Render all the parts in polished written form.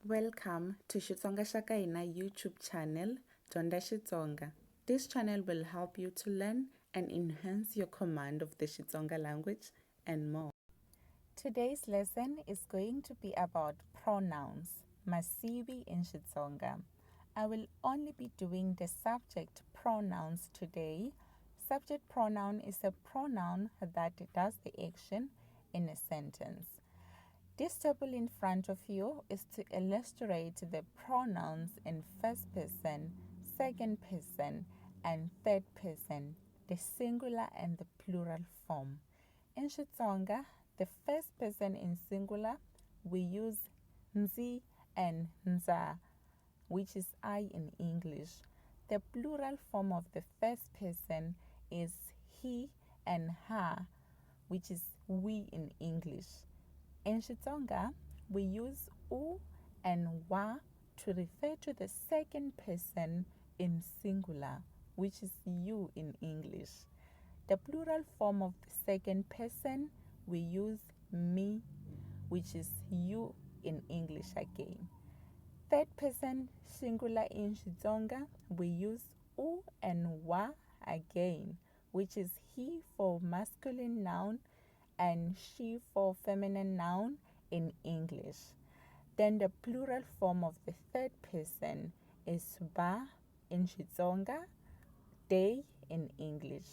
Welcome to Xitsonga xa ka hina YouTube channel, Dyondza Xitsonga. This channel will help you to learn and enhance your command of the Xitsonga language and more. Today's lesson is going to be about pronouns, masivi in Xitsonga. I will only be doing the subject pronouns today. Subject pronoun is a pronoun that does the action in a sentence. This table in front of you is to illustrate the pronouns in first person, second person, and third person, the singular and the plural form. In Xitsonga, the first person in singular, we use Ndzi and Ndza, which is I in English. The plural form of the first person is he and her, which is we in English. In Xitsonga, we use u and wa to refer to the second person in singular, which is you in English. The plural form of the second person, we use me, which is you in English again. Third person singular in Xitsonga, we use u and wa again, which is he for masculine noun and she for feminine noun in English. Then the plural form of the third person is ba in Xitsonga, they in English.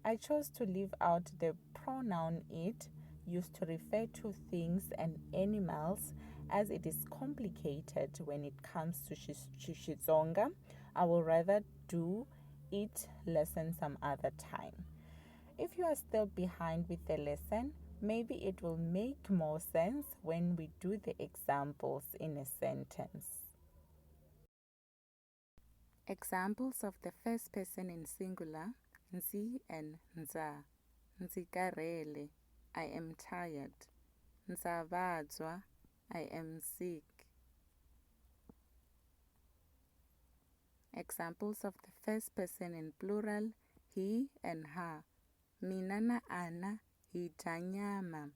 I chose to leave out the pronoun it, used to refer to things and animals, as it is complicated when it comes to Xitsonga. I will rather do it lesson some other time. If you are still behind with the lesson, maybe it will make more sense when we do the examples in a sentence. Examples of the first person in singular, Ndzi and Ndza. Ndzi karhele, I am tired. Ndza vabya, I am sick. Examples of the first person in plural, he and her. Mina na Ana hi dya nyama.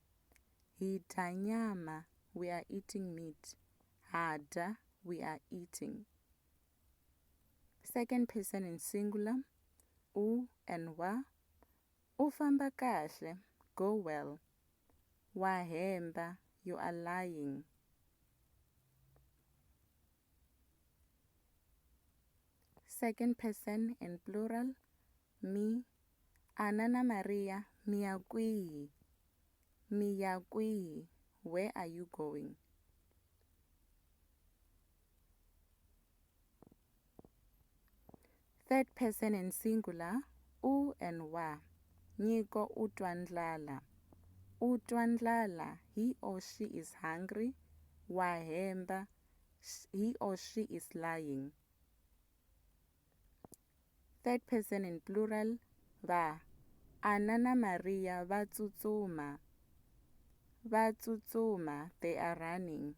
Hi dya nyama, we are eating meat. Ha dya, we are eating. Second person in singular, u and wa. U famba kahle, go well. Wa hemba, you are lying. Second person in plural, me. Ana na Maria, mi ya kwihi. Mi ya kwihi, where are you going? Third person in singular, u and wa. Nyiko u twa ndlala. U twa ndlala, he or she is hungry. Wa hemba, he or she is lying. Third person in plural, va. Ana na Maria va tsutsuma. Va tsutsuma, they are running.